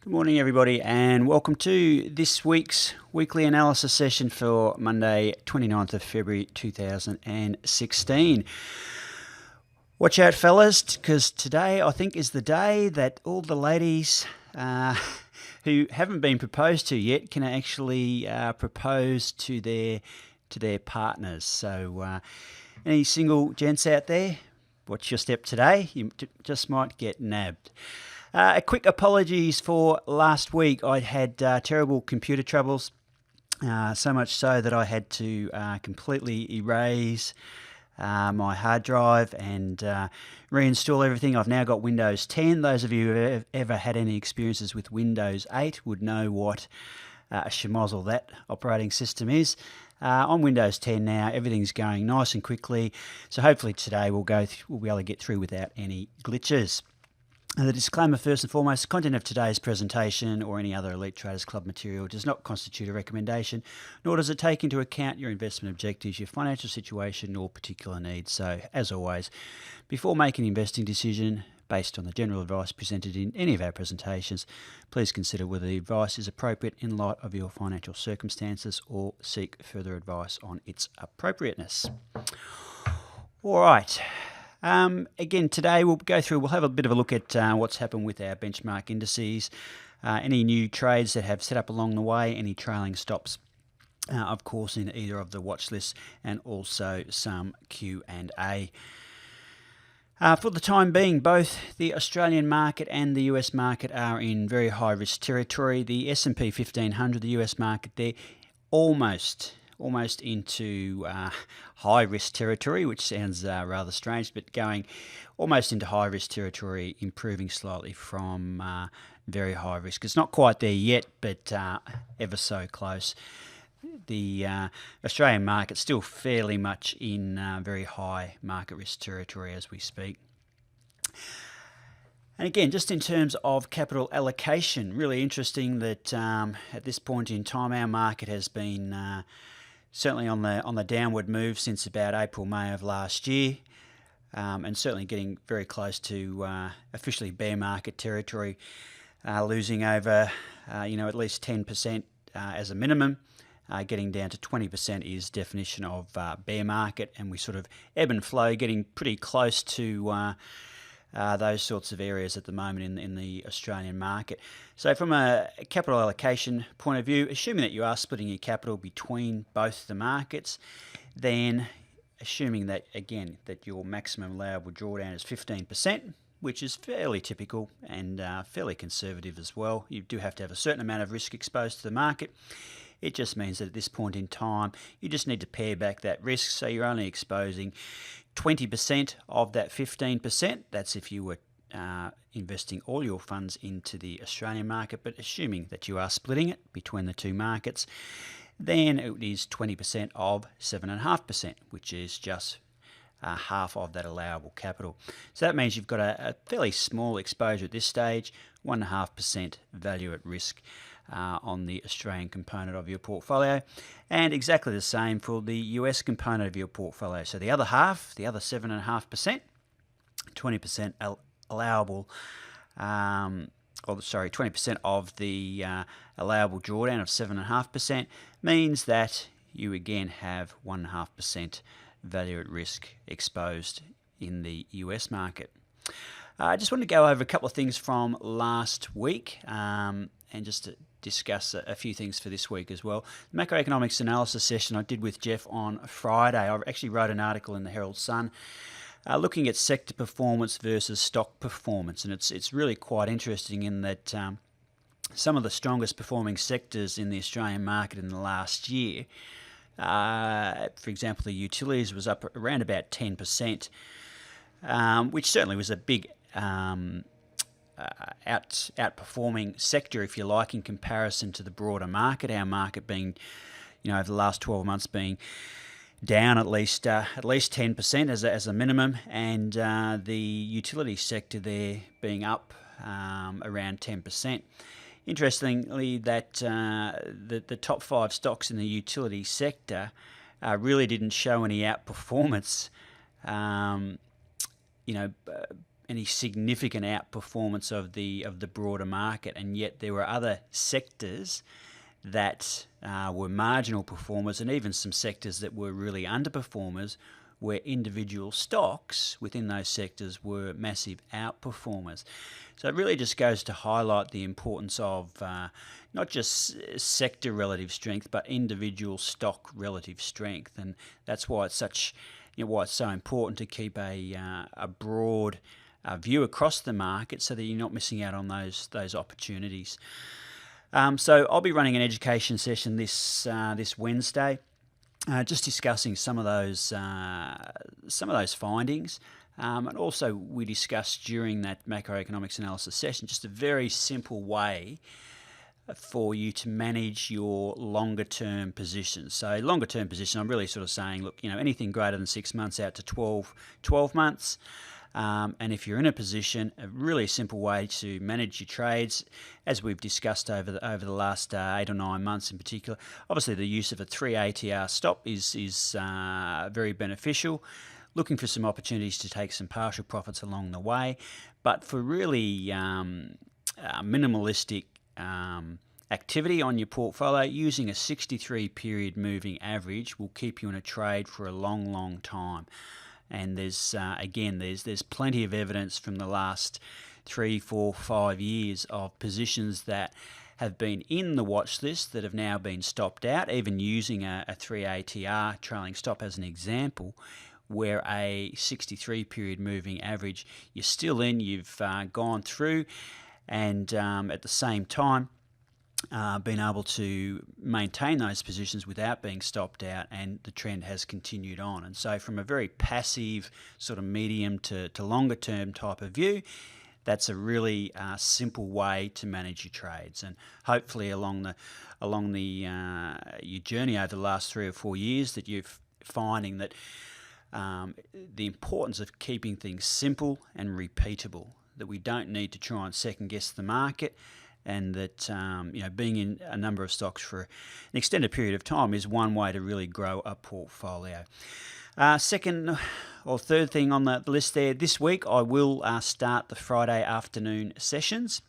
Good morning, everybody, and welcome to this week's weekly analysis session for Monday, 29th of February 2016. Watch out, fellas, because today I think is the day that all the ladies who haven't been proposed to yet can actually propose to their partners. So, any single gents out there, watch your step today. You just might get nabbed. A quick apologies for last week. I had terrible computer troubles, so much so that I had to completely erase my hard drive and reinstall everything. I've now got Windows 10. Those of you who have ever had any experiences with Windows 8 would know what a schmozzle that operating system is. On Windows 10 now, everything's going nice and quickly. So hopefully today we'll be able to get through without any glitches. The disclaimer first and foremost, the content of today's presentation or any other Elite Traders Club material does not constitute a recommendation, nor does it take into account your investment objectives, your financial situation or particular needs. So, as always, before making an investing decision based on the general advice presented in any of our presentations, please consider whether the advice is appropriate in light of your financial circumstances or seek further advice on its appropriateness. All right. Again, today we'll have a bit of a look at what's happened with our benchmark indices, any new trades that have set up along the way, any trailing stops, of course, in either of the watch lists, and also some Q&A. For the time being, both the Australian market and the US market are in very high risk territory. The S&P 1500, the US market, they're almost into high risk territory, which sounds rather strange, but going almost into high risk territory, improving slightly from very high risk. It's not quite there yet, but ever so close. The Australian market's still fairly much in very high market risk territory as we speak. And again, just in terms of capital allocation, really interesting that at this point in time, our market has been certainly on the downward move since about April, May of last year, and certainly getting very close to officially bear market territory, losing over at least 10% as a minimum. Getting down to 20% is definition of bear market, and we sort of ebb and flow, getting pretty close to those sorts of areas at the moment in the Australian market. So from a capital allocation point of view, assuming that you are splitting your capital between both the markets, then assuming that, again, that your maximum allowable drawdown is 15%, which is fairly typical and fairly conservative as well. You do have to have a certain amount of risk exposed to the market. It just means that at this point in time, you just need to pare back that risk, so you're only exposing 20% of that 15%. That's if you were investing all your funds into the Australian market, but assuming that you are splitting it between the two markets, then it is 20% of 7.5%, which is just half of that allowable capital. So that means you've got a fairly small exposure at this stage, 1.5% value at risk on the Australian component of your portfolio, and exactly the same for the US component of your portfolio. So the other half, the other 7.5%, 20% allowable, 20% of the allowable drawdown of 7.5% means that you again have 1.5% value at risk exposed in the US market. I just want to go over a couple of things from last week and just to discuss a few things for this week as well. The macroeconomics analysis session I did with Jeff on Friday, I actually wrote an article in the Herald Sun looking at sector performance versus stock performance, and it's really quite interesting in that some of the strongest performing sectors in the Australian market in the last year, for example, the utilities was up around about 10%, which certainly was a big outperforming sector, if you like, in comparison to the broader market. Our market being, over the last 12 months being down at least 10% as a minimum, and the utility sector there being up around 10%. Interestingly, that the top 5 stocks in the utility sector really didn't show any outperformance. any significant outperformance of the broader market, and yet there were other sectors that were marginal performers, and even some sectors that were really underperformers, where individual stocks within those sectors were massive outperformers. So it really just goes to highlight the importance of not just sector relative strength, but individual stock relative strength, and that's why it's such, why it's so important to keep a broad view across the market, so that you're not missing out on those opportunities. So I'll be running an education session this Wednesday, just discussing some of those findings, and also we discussed during that macroeconomics analysis session just a very simple way for you to manage your longer term positions. So longer term position, I'm really sort of saying, look, anything greater than 6 months out to 12 months. And if you're in a position, a really simple way to manage your trades, as we've discussed over the last 8 or 9 months in particular, obviously the use of a 3 ATR stop is very beneficial. Looking for some opportunities to take some partial profits along the way, but for really minimalistic activity on your portfolio, using a 63 period moving average will keep you in a trade for a long time. And there's plenty of evidence from the last 3, 4, 5 years of positions that have been in the watch list that have now been stopped out, even using a 3 ATR trailing stop as an example, where a 63 period moving average, you're still in, you've gone through, and at the same time been able to maintain those positions without being stopped out, and the trend has continued on. And so from a very passive sort of medium to longer term type of view, that's a really simple way to manage your trades. And hopefully along your journey over the last 3 or 4 years, that you're finding that the importance of keeping things simple and repeatable, that we don't need to try and second guess the market, and that being in a number of stocks for an extended period of time is one way to really grow a portfolio. Second or third thing on the list there, this week I will start the Friday afternoon sessions.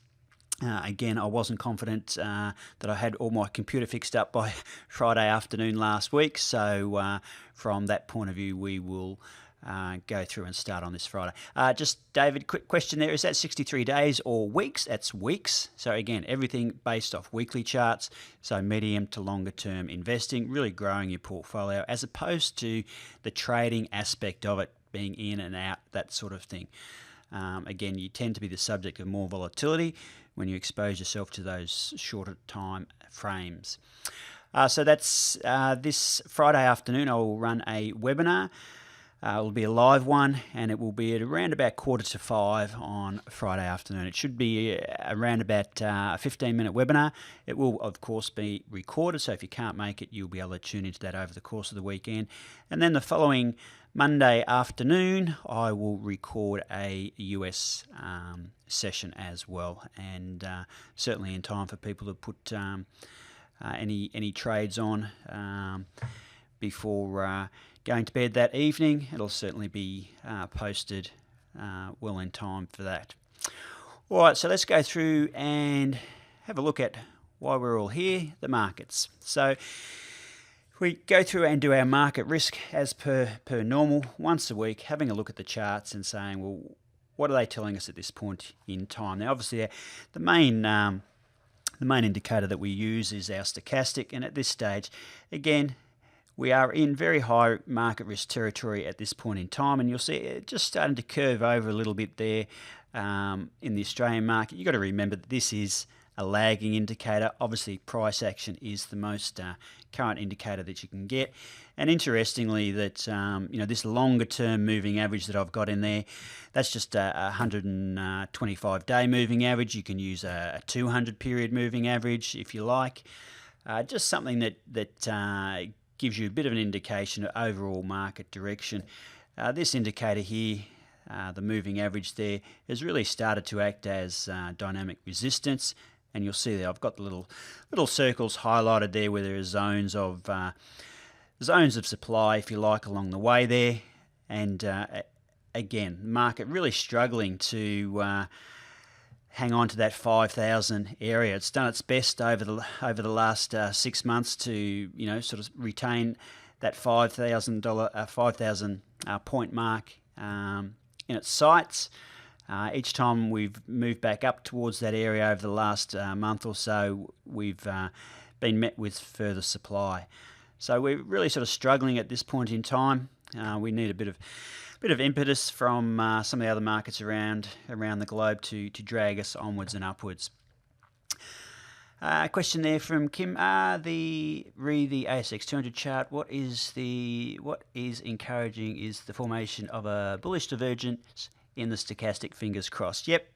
Again, I wasn't confident that I had all my computer fixed up by Friday afternoon last week, so from that point of view we will go through and start on this Friday. Just, David, quick question there. Is that 63 days or weeks? That's weeks. So again, everything based off weekly charts. So medium to longer term investing, really growing your portfolio, as opposed to the trading aspect of it, being in and out, that sort of thing. Again, you tend to be the subject of more volatility when you expose yourself to those shorter time frames. So that's this Friday afternoon. I will run a webinar. It will be a live one, and it will be at around about 4:45 on Friday afternoon. It should be around about a 15-minute webinar. It will, of course, be recorded, so if you can't make it, you'll be able to tune into that over the course of the weekend. And then the following Monday afternoon, I will record a US session as well, and certainly in time for people to put any trades on before going to bed that evening. It'll certainly be posted well in time for that. All right, so let's go through and have a look at why we're all here, the markets. So we go through and do our market risk as per normal once a week, having a look at the charts and saying, well, what are they telling us at this point in time? Now, obviously, the main indicator that we use is our stochastic, and at this stage, again, we are in very high market risk territory at this point in time, and you'll see it just starting to curve over a little bit there in the Australian market. You've got to remember that this is a lagging indicator. Obviously, price action is the most current indicator that you can get. And interestingly, that this longer-term moving average that I've got in there, that's just a 125-day moving average. You can use a 200-period moving average if you like. Just something that gives you a bit of an indication of overall market direction. This indicator here, the moving average there, has really started to act as dynamic resistance, and you'll see there I've got the little circles highlighted there where there are zones of supply, if you like, along the way there, and again, market really struggling to hang on to that 5,000 area. It's done its best over the last 6 months to sort of retain that $5,000 point mark in its sights. Each time we've moved back up towards that area over the last month or so, we've been met with further supply. So we're really sort of struggling at this point in time. We need a bit of impetus from some of the other markets around the globe to drag us onwards and upwards. Question there from Kim. Read the ASX 200 chart. What is encouraging is the formation of a bullish divergence in the stochastic, fingers crossed. Yep.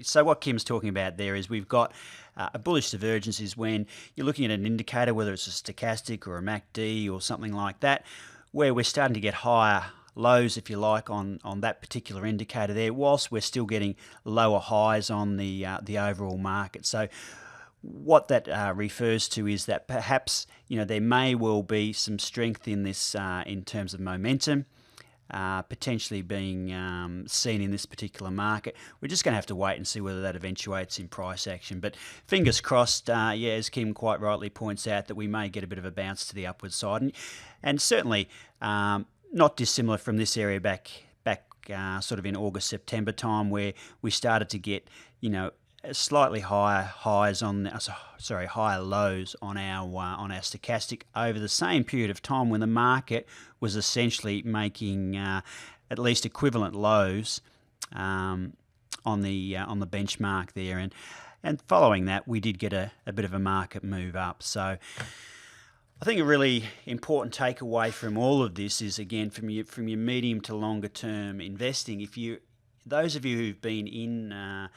So what Kim's talking about there is we've got a bullish divergence is when you're looking at an indicator, whether it's a stochastic or a MACD or something like that, where we're starting to get higher lows, if you like, on that particular indicator there, whilst we're still getting lower highs on the overall market. So what that refers to is that perhaps there may well be some strength in this in terms of momentum, potentially being seen in this particular market. We're just going to have to wait and see whether that eventuates in price action. But fingers crossed, as Kim quite rightly points out, that we may get a bit of a bounce to the upward side, and certainly not dissimilar from this area back sort of in August, September time, where we started to get slightly higher lows on our stochastic over the same period of time when the market was essentially making at least equivalent lows on the benchmark there, and following that we did get a bit of a market move up. So I think a really important takeaway from all of this is, again, from your medium to longer term investing, those of you who've been in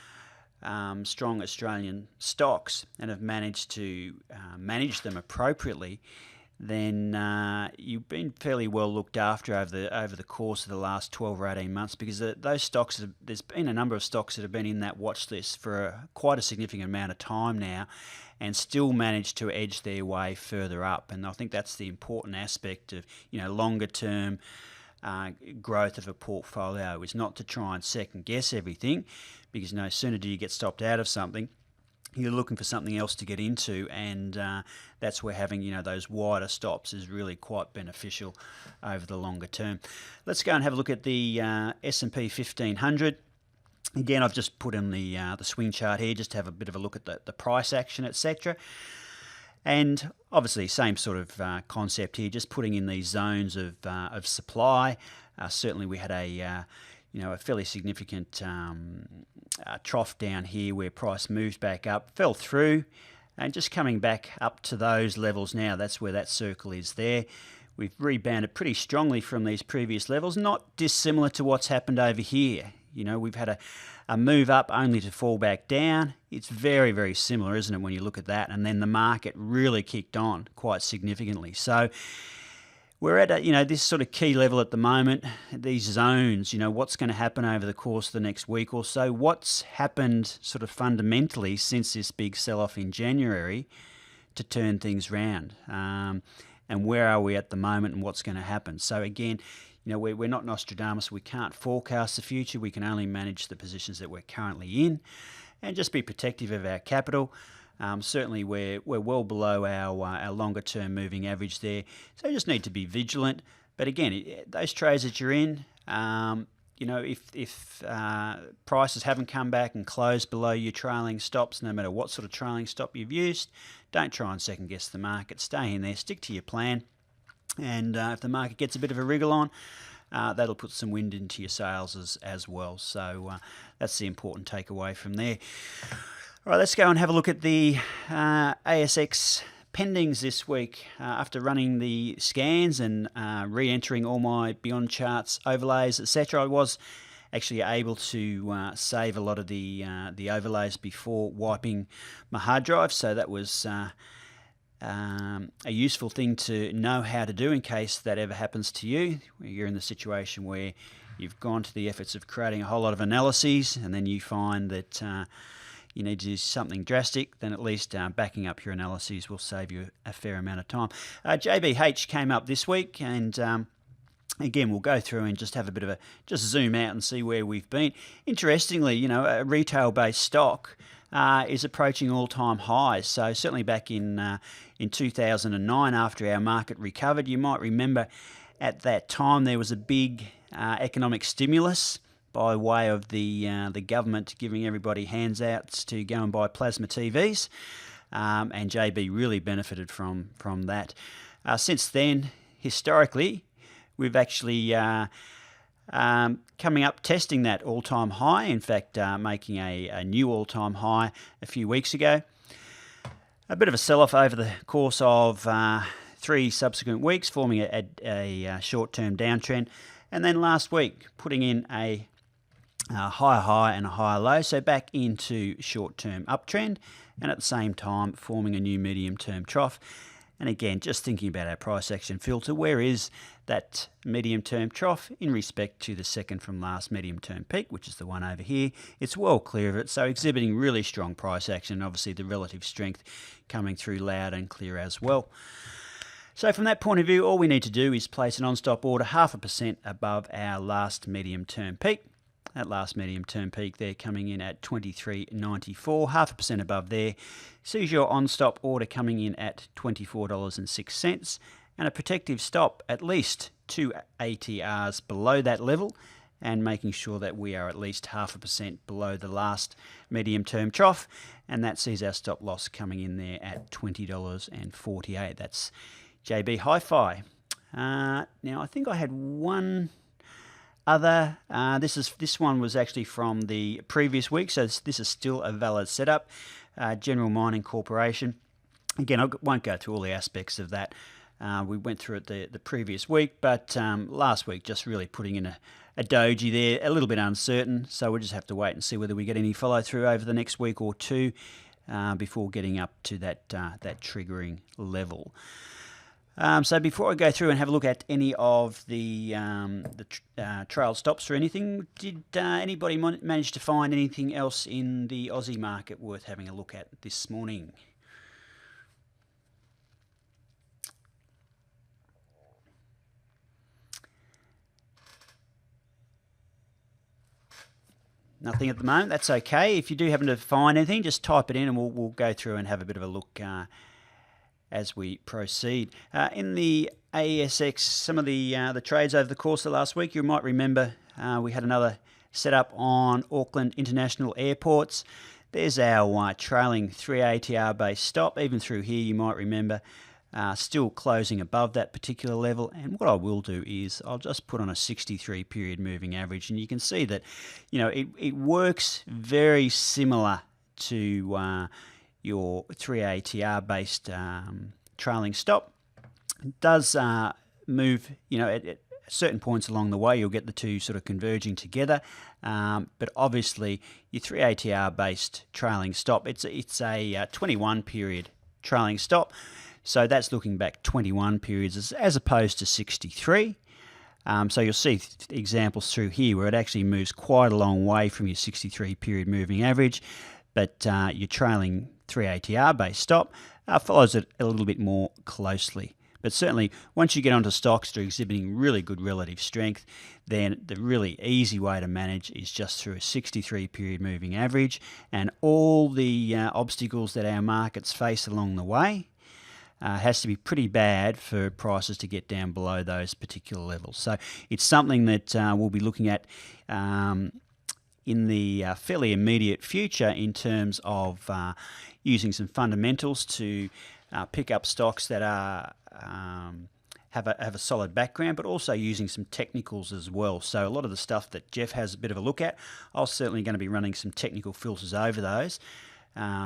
strong Australian stocks and have managed to manage them appropriately, then you've been fairly well looked after over the course of the last 12 or 18 months, because those stocks, there's been a number of stocks that have been in that watch list for quite a significant amount of time now, and still managed to edge their way further up. And I think that's the important aspect of longer term growth of a portfolio, is not to try and second guess everything, because no sooner do you get stopped out of something, you're looking for something else to get into, and that's where having those wider stops is really quite beneficial over the longer term. Let's go and have a look at the S&P 1500. Again, I've just put in the swing chart here just to have a bit of a look at the price action, etc. And obviously, same sort of concept here, just putting in these zones of supply. Certainly, we had a fairly significant trough down here where price moved back up, fell through, and just coming back up to those levels now. That's where that circle is there. We've rebounded pretty strongly from these previous levels, not dissimilar to what's happened over here. We've had a move up only to fall back down. It's very, very similar, isn't it, when you look at that? And then the market really kicked on quite significantly. So we're at this sort of key level at the moment, these zones. What's going to happen over the course of the next week or so? What's happened sort of fundamentally since this big sell-off in January to turn things round? And where are we at the moment, and what's going to happen? So again, we're not Nostradamus. We can't forecast the future. We can only manage the positions that we're currently in, and just be protective of our capital. Certainly, we're well below our longer term moving average there, so you just need to be vigilant. But again, those trades that you're in, if prices haven't come back and closed below your trailing stops, no matter what sort of trailing stop you've used, don't try and second guess the market. Stay in there, stick to your plan. And if the market gets a bit of a wriggle on, that'll put some wind into your sails as well. So that's the important takeaway from there. All right, let's go and have a look at the ASX pendings this week. After running the scans and re-entering all my Beyond Charts overlays, etc., I was actually able to save a lot of the overlays before wiping my hard drive. So that was a useful thing to know how to do in case that ever happens to you. You're in the situation where you've gone to the efforts of creating a whole lot of analyses, and then you find that you need to do something drastic. Then at least backing up your analyses will save you a fair amount of time. JBH came up this week, and Again, we'll go through and just have a bit of just zoom out and see where we've been. Interestingly, a retail-based stock is approaching all-time highs. So certainly back in 2009, after our market recovered, you might remember at that time there was a big economic stimulus by way of the government giving everybody handouts to go and buy plasma TVs, and JB really benefited from that. Since then, historically, we've actually coming up testing that all-time high, in fact making a new all-time high a few weeks ago. A bit of a sell-off over the course of 3 subsequent weeks, forming a short-term downtrend, and then last week putting in a higher high and a higher low, so back into short-term uptrend, and at the same time forming a new medium-term trough. And again, just thinking about our price action filter, where is that medium-term trough in respect to the second from last medium-term peak, which is the one over here? It's well clear of it, so exhibiting really strong price action, obviously the relative strength coming through loud and clear as well. So from that point of view, all we need to do is place an on-stop order 0.5% above our last medium-term peak. That last medium-term peak there coming in at 23.94, 0.5% above there. Sees your on-stop order coming in at $24.06, and a protective stop at least 2 ATRs below that level, and making sure that we are at least 0.5% below the last medium-term trough, and that sees our stop loss coming in there at $20.48. That's JB Hi-Fi. Now I think I had one other. This one was actually from the previous week, so this is still a valid setup. General Mining Corporation. Again, I won't go through all the aspects of that. We went through it the previous week, but last week just really putting in a doji there, a little bit uncertain, so we'll just have to wait and see whether we get any follow through over the next week or two before getting up to that triggering level. So before I go through and have a look at any of the trail stops or anything, did anybody manage to find anything else in the Aussie market worth having a look at this morning? Nothing at the moment. That's okay. If you do happen to find anything, just type it in and we'll go through and have a bit of a look as we proceed. In the ASX, some of the trades over the course of last week, you might remember we had another setup on Auckland International Airports. There's our trailing 3 ATR based stop. Even through here, you might remember still closing above that particular level. And what I will do is I'll just put on a 63 period moving average, and you can see that it works very similar to your 3 ATR based trailing stop. It does move, at certain points along the way, you'll get the two sort of converging together. But obviously, your 3 ATR based trailing stop, it's a 21 period trailing stop. So that's looking back 21 periods as opposed to 63. So you'll see examples through here where it actually moves quite a long way from your 63 period moving average, but your trailing 3 ATR based stop follows it a little bit more closely. But certainly, once you get onto stocks that are exhibiting really good relative strength, then the really easy way to manage is just through a 63 period moving average, and all the obstacles that our markets face along the way has to be pretty bad for prices to get down below those particular levels. So it's something that we'll be looking at in the fairly immediate future in terms of using some fundamentals to pick up stocks that are have a solid background, but also using some technicals as well. So a lot of the stuff that Jeff has a bit of a look at, I'm certainly going to be running some technical filters over those,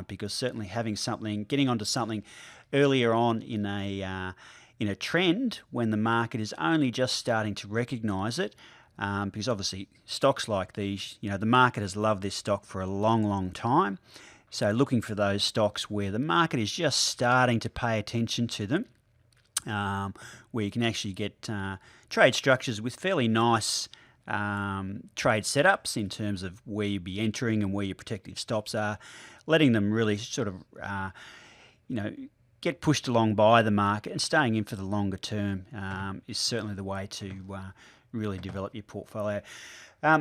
because certainly having something, getting onto something earlier on in a trend when the market is only just starting to recognise it, because obviously stocks like these, the market has loved this stock for a long, long time. So looking for those stocks where the market is just starting to pay attention to them, where you can actually get trade structures with fairly nice trade setups in terms of where you'd be entering and where your protective stops are, letting them really sort of, get pushed along by the market, and staying in for the longer term is certainly the way to really develop your portfolio.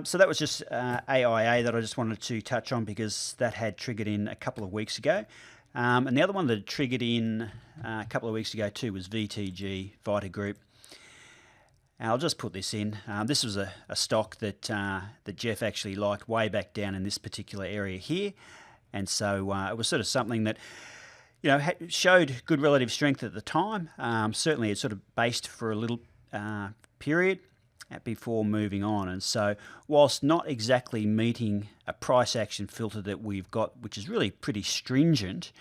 So that was just AIA that I just wanted to touch on because that had triggered in a couple of weeks ago. And the other one that triggered in a couple of weeks ago too was VTG, Vita Group. I'll just put this in. This was a stock that that Jeff actually liked way back down in this particular area here. And so it was sort of something that, showed good relative strength at the time. Certainly it sort of based for a little period before moving on. And so whilst not exactly meeting a price action filter that we've got, which is really pretty stringent,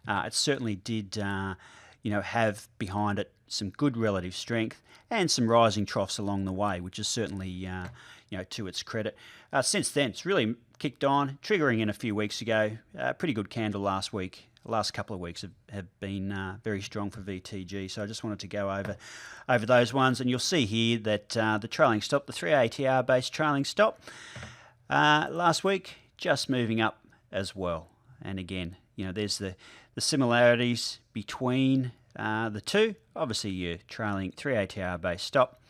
it certainly did have behind it some good relative strength and some rising troughs along the way, which is certainly to its credit. Since then, it's really kicked on, triggering in a few weeks ago. Pretty good candle last week. The last couple of weeks have been very strong for VTG, so I just wanted to go over those ones. And you'll see here that the trailing stop, the 3 ATR based trailing stop, last week just moving up as well. And again, there's the similarities between the two. Obviously, your trailing 3 ATR based stop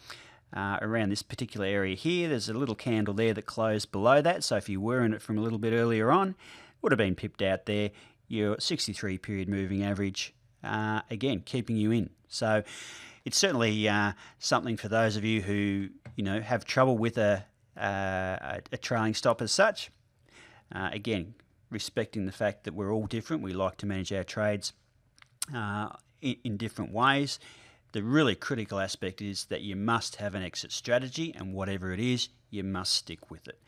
around this particular area here. There's a little candle there that closed below that, so if you were in it from a little bit earlier on, it would have been pipped out there. Your 63 period moving average, again, keeping you in. So it's certainly something for those of you who have trouble with a trailing stop as such. Again, respecting the fact that we're all different. We like to manage our trades in different ways. The really critical aspect is that you must have an exit strategy, and whatever it is, you must stick with it.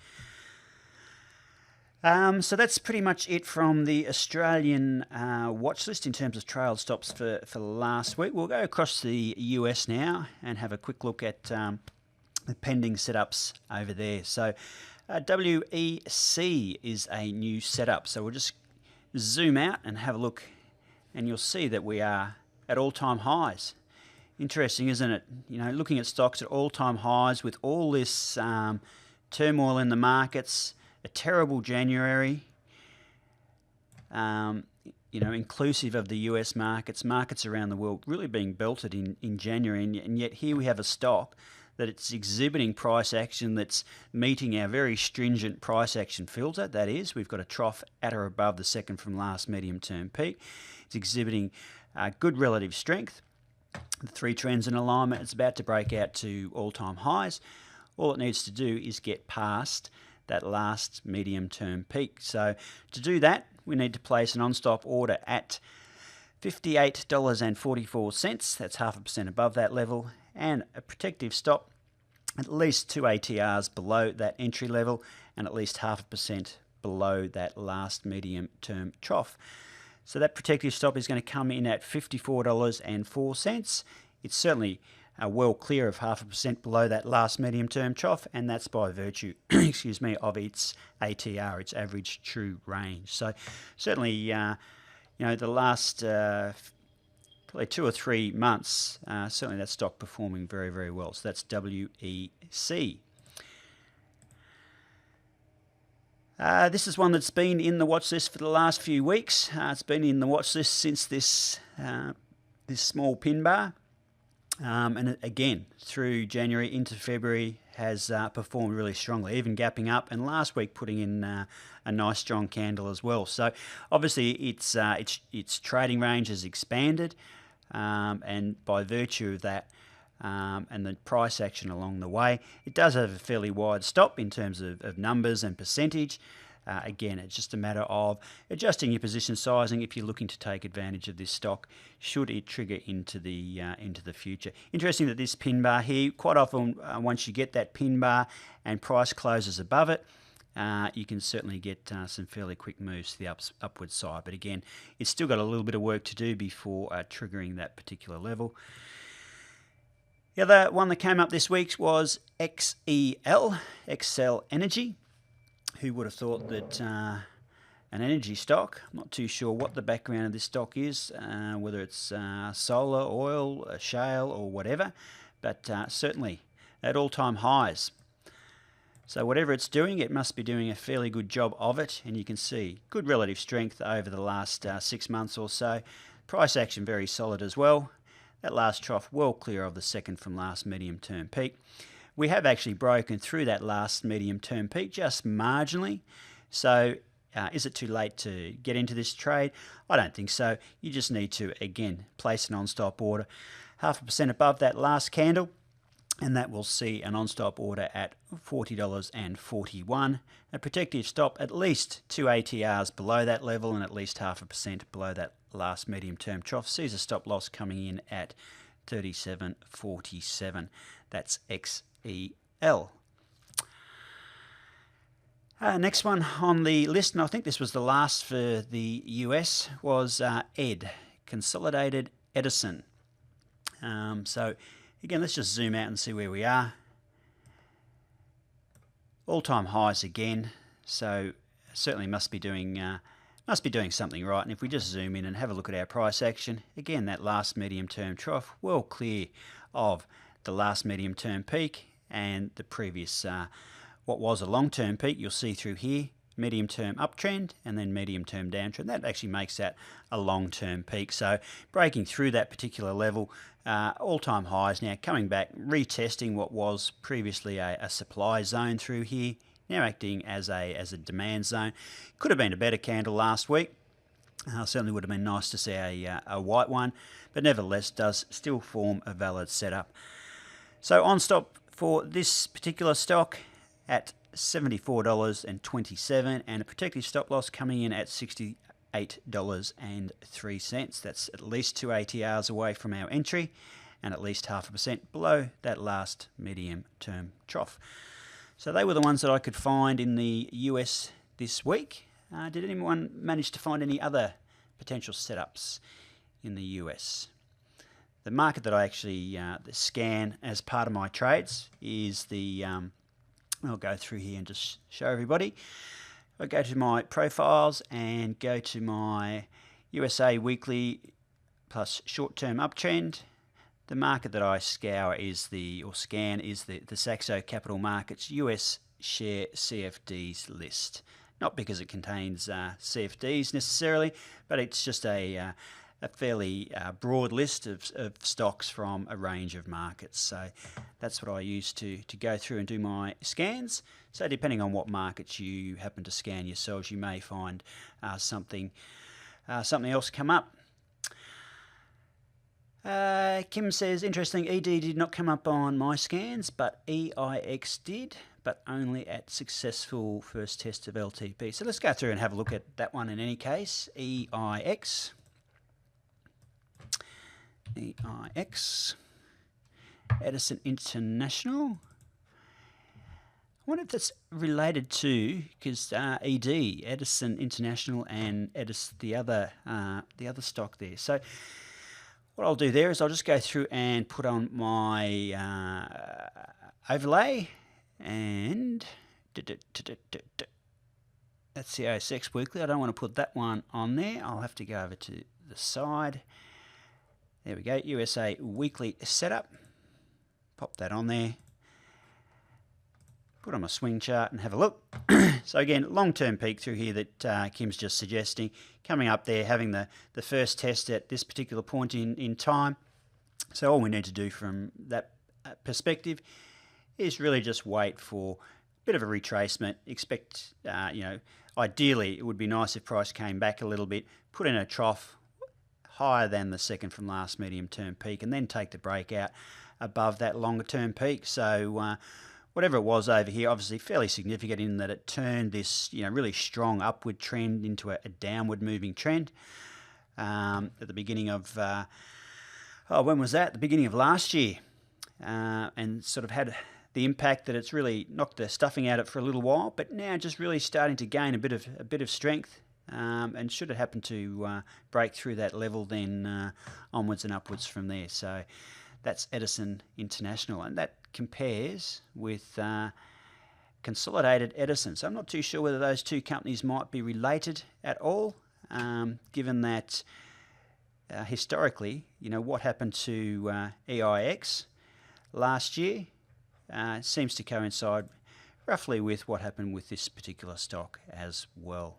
So that's pretty much it from the Australian watch list in terms of trailed stops for last week. We'll go across to the US now and have a quick look at the pending setups over there. So WEC is a new setup. So we'll just zoom out and have a look, and you'll see that we are at all-time highs. Interesting, isn't it? Looking at stocks at all-time highs with all this turmoil in the markets, a terrible January, inclusive of the US markets around the world really being belted in January, and yet here we have a stock that it's exhibiting price action that's meeting our very stringent price action filter. That is, we've got a trough at or above the second from last medium-term peak. It's exhibiting good relative strength. The three trends in alignment. It's about to break out to all-time highs. All it needs to do is get past that last medium-term peak. So to do that, we need to place an on-stop order at $58.44. That's 0.5% above that level, and a protective stop at least 2 ATRs below that entry level and at least 0.5% below that last medium-term trough. So that protective stop is going to come in at $54.04. It's certainly well clear of 0.5% below that last medium-term trough, and that's by virtue, of its ATR, its average true range. So certainly, the last probably 2 or 3 months, certainly that stock performing very, very well. So that's WEC. This is one that's been in the watch list for the last few weeks. It's been in the watch list since this small pin bar. And again, through January into February, has performed really strongly, even gapping up, and last week putting in a nice strong candle as well. So obviously its trading range has expanded, and by virtue of that, and the price action along the way, it does have a fairly wide stop in terms of numbers and percentage. Again, it's just a matter of adjusting your position sizing if you're looking to take advantage of this stock, should it trigger into the future. Interesting that this pin bar here, quite often once you get that pin bar and price closes above it, you can certainly get some fairly quick moves to the upward side. But again, it's still got a little bit of work to do before triggering that particular level. The other one that came up this week was XEL, Xcel Energy. Who would have thought that an energy stock, I'm not too sure what the background of this stock is, whether it's solar, oil, shale or whatever, but certainly at all-time highs. So whatever it's doing, it must be doing a fairly good job of it, and you can see good relative strength over the last 6 months or so. Price action very solid as well. That last trough well clear of the second from last medium term peak. We have actually broken through that last medium term peak just marginally. So is it too late to get into this trade? I don't think so. You just need to, again, place a non-stop order 0.5% above that last candle, and that will see a non-stop order at $40.41. A protective stop at least 2 ATRs below that level and at least 0.5% below that last medium-term trough sees a stop loss coming in at 37.47. That's XEL. Next one on the list, and I think this was the last for the US, was ED, Consolidated Edison. So again, let's just zoom out and see where we are. All-time highs again, so certainly must be doing something right. And if we just zoom in and have a look at our price action, again, that last medium-term trough well clear of the last medium-term peak and the previous what was a long-term peak. You'll see through here, medium-term uptrend and then medium-term downtrend. That actually makes that a long-term peak. So breaking through that particular level, all-time highs now, coming back, retesting what was previously a supply zone through here, now acting as a demand zone. Could have been a better candle last week. Certainly would have been nice to see a white one, but nevertheless does still form a valid setup. So on stop for this particular stock at $74.27 and a protective stop loss coming in at $68.03. That's at least 2 ATRs away from our entry and at least 0.5% below that last medium term trough. So they were the ones that I could find in the US this week. Did anyone manage to find any other potential setups in the US? The market that I actually scan as part of my trades is the I'll go through here and just show everybody. I go to my profiles and go to my USA weekly plus short-term uptrend. The market that I scan is the Saxo Capital Markets US Share CFDs list. Not because it contains CFDs necessarily, but it's just a fairly broad list of stocks from a range of markets. So that's what I use to go through and do my scans. So depending on what markets you happen to scan yourselves, you may find something else come up. Kim says, interesting, ED did not come up on my scans, but EIX did, but only at successful first test of LTP. So let's go through and have a look at that one in any case. EIX, Edison International. I wonder if that's related to, because ED, Edison International, and Edison, the other stock there. So what I'll do there is I'll just go through and put on my overlay, and that's the ASX Weekly. I don't want to put that one on there. I'll have to go over to the side. There we go, USA Weekly setup. Pop that on there. Put on my swing chart and have a look. So again, long-term peak through here that Kim's just suggesting. Coming up there, having the first test at this particular point in time. So all we need to do from that perspective is really just wait for a bit of a retracement. Expect, ideally it would be nice if price came back a little bit, put in a trough higher than the second from last medium-term peak, and then take the breakout above that longer-term peak. So whatever it was over here, obviously fairly significant in that it turned this really strong upward trend into a downward moving trend at the beginning of, when was that? The beginning of last year, and sort of had the impact that it's really knocked the stuffing out of it for a little while, but now just really starting to gain a bit of strength. And should it happen to break through that level, then onwards and upwards from there. So that's Edison International, and that compares with Consolidated Edison. So I'm not too sure whether those two companies might be related at all, given that historically, what happened to EIX last year seems to coincide roughly with what happened with this particular stock as well.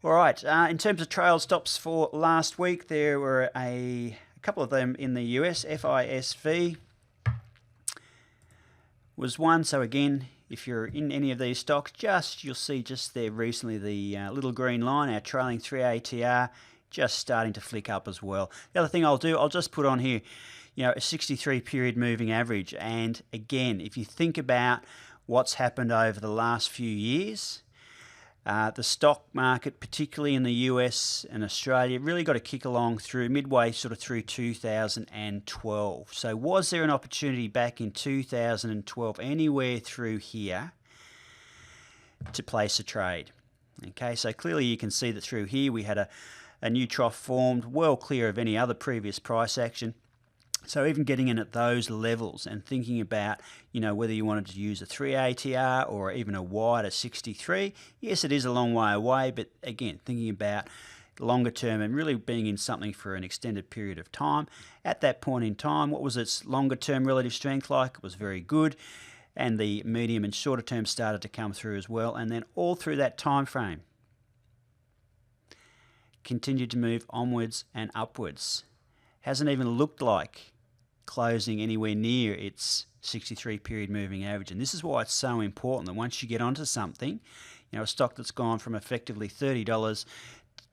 All right, in terms of trail stops for last week, there were a couple of them in the US. FISV was one. So again, if you're in any of these stocks, you'll see just there recently the little green line, our trailing 3 ATR, just starting to flick up as well. The other thing I'll do, I'll just put on here, a 63 period moving average. And again, if you think about what's happened over the last few years, the stock market, particularly in the US and Australia, really got to kick along through midway sort of through 2012. So was there an opportunity back in 2012 anywhere through here to place a trade? Okay, so clearly you can see that through here we had a new trough formed, well clear of any other previous price action. So even getting in at those levels and thinking about, whether you wanted to use a 3 ATR or even a wider 63, yes, it is a long way away, but again, thinking about longer term and really being in something for an extended period of time. At that point in time, what was its longer term relative strength like? It was very good, and the medium and shorter term started to come through as well, and then all through that time frame, continued to move onwards and upwards. Hasn't even looked like closing anywhere near its 63 period moving average. And this is why it's so important that once you get onto something, a stock that's gone from effectively $30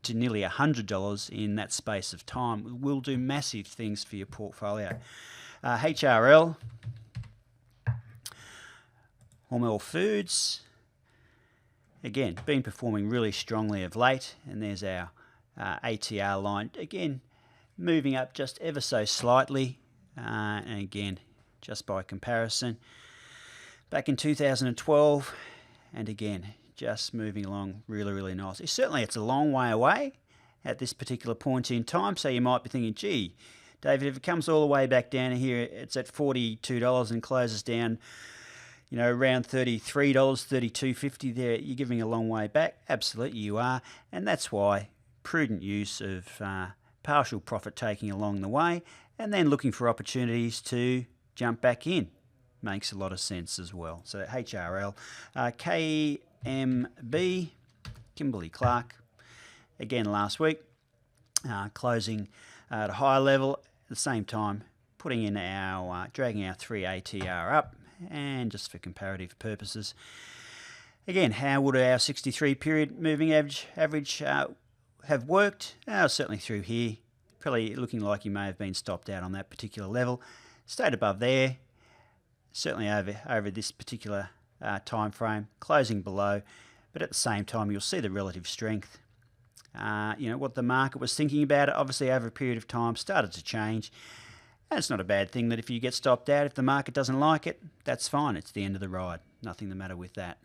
to nearly $100 in that space of time will do massive things for your portfolio. HRL, Hormel Foods, again, been performing really strongly of late. And there's our ATR line, again, moving up just ever so slightly. And again, just by comparison, back in 2012, and again, just moving along really, really nice. Certainly, it's a long way away at this particular point in time, so you might be thinking, gee, David, if it comes all the way back down here, it's at $42 and closes down, around $33, $32.50 there, you're giving a long way back. Absolutely, you are, and that's why prudent use of partial profit taking along the way, and then looking for opportunities to jump back in makes a lot of sense as well. So HRL, KMB, Kimberly-Clark, again last week, closing at a higher level, at the same time putting in dragging our 3 ATR up, and just for comparative purposes, again, how would our 63 period moving average have worked? Certainly through here, probably looking like you may have been stopped out on that particular level. Stayed above there, certainly over this particular time frame, closing below, but at the same time you'll see the relative strength. What the market was thinking about it, obviously over a period of time, started to change. And it's not a bad thing that if you get stopped out, if the market doesn't like it, that's fine. It's the end of the ride. Nothing the matter with that.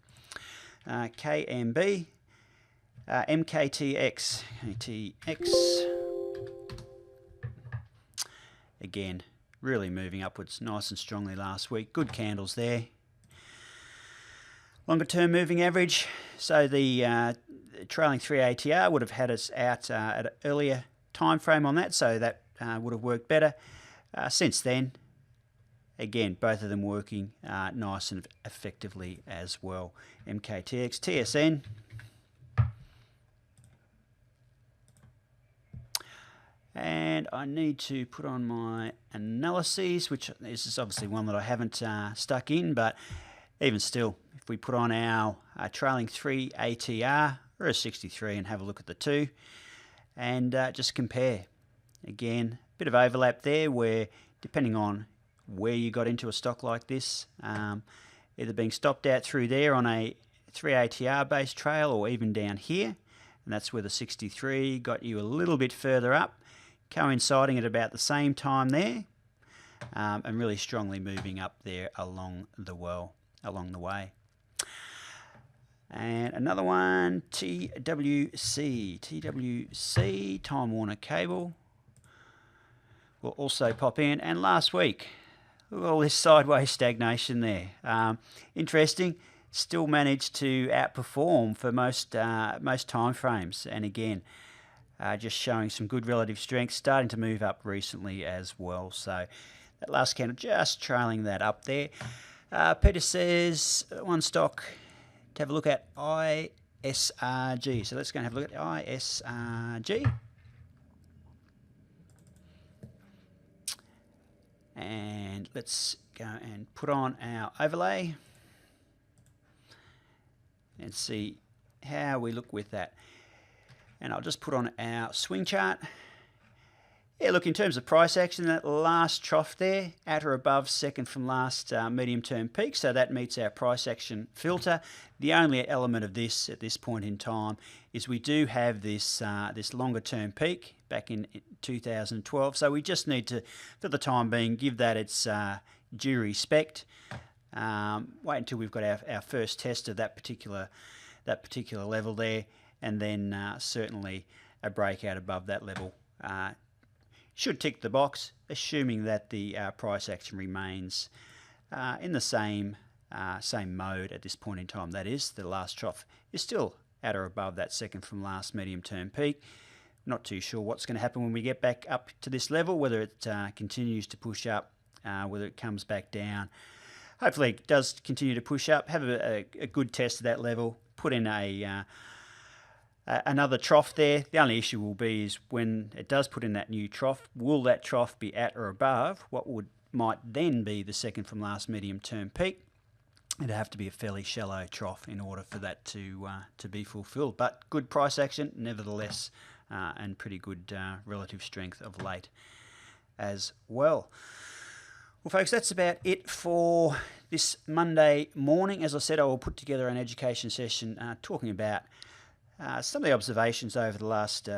KMB, MKTX. Again, really moving upwards nice and strongly last week. Good candles there. Longer term moving average. So the trailing 3 ATR would have had us out at an earlier time frame on that, so that would have worked better. Since then, again, both of them working nice and effectively as well. MKTX, TSN. And I need to put on my analyses, which this is obviously one that I haven't stuck in, but even still, if we put on our trailing 3 ATR or a 63 and have a look at the two and just compare. Again, a bit of overlap there where, depending on where you got into a stock like this, either being stopped out through there on a 3 ATR based trail or even down here, and that's where the 63 got you a little bit further up, coinciding at about the same time there, and really strongly moving up there along the way. And another one, TWC, Time Warner Cable, will also pop in. And last week, all this sideways stagnation there. Interesting, still managed to outperform for most time frames, and again, just showing some good relative strength, starting to move up recently as well. So that last candle just trailing that up there. Peter says one stock to have a look at, ISRG. So let's go and have a look at ISRG. And let's go and put on our overlay and see how we look with that. And I'll just put on our swing chart. Yeah, look, in terms of price action, that last trough there, at or above second from last medium-term peak, so that meets our price action filter. The only element of this at this point in time is we do have this this longer-term peak back in 2012, so we just need to, for the time being, give that its due respect. Wait until we've got our first test of that particular level there, and then certainly a breakout above that level should tick the box, assuming that the price action remains in the same mode at this point in time. That is, the last trough is still at or above that second from last medium-term peak. Not too sure what's going to happen when we get back up to this level, whether it continues to push up, whether it comes back down. Hopefully it does continue to push up, have a good test of that level, put in another trough there. The only issue will be is when it does put in that new trough, will that trough be at or above what might then be the second from last medium-term peak? It'd have to be a fairly shallow trough in order for that to be fulfilled. But good price action, nevertheless, and pretty good relative strength of late as well. Well, folks, that's about it for this Monday morning. As I said, I will put together an education session talking about some of the observations over the last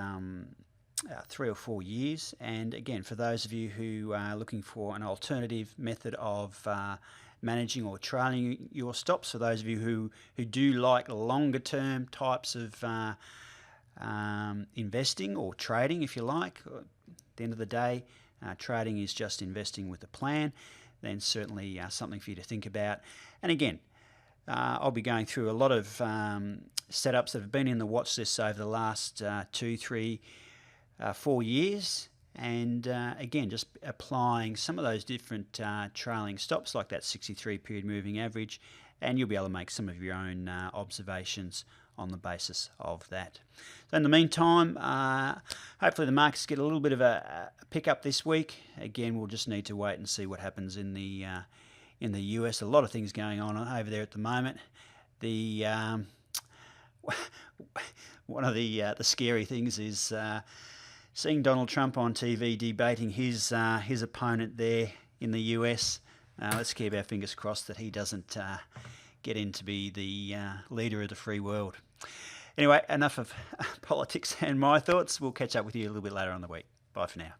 3 or 4 years. And again, for those of you who are looking for an alternative method of managing or trailing your stops, for those of you who do like longer term types of investing or trading, if you like, at the end of the day, trading is just investing with a plan, then certainly something for you to think about. And again, I'll be going through a lot of setups that have been in the watch list over the last 2, 3, 4 years. And again, just applying some of those different trailing stops like that 63 period moving average, and you'll be able to make some of your own observations on the basis of that. So in the meantime, hopefully the markets get a little bit of a pickup this week. Again, we'll just need to wait and see what happens in the US. A lot of things going on over there at the moment. The one of the scary things is seeing Donald Trump on TV debating his opponent there in the US. Let's keep our fingers crossed that he doesn't get in to be the leader of the free world. Anyway, enough of politics and my thoughts. We'll catch up with you a little bit later on the week. Bye for now.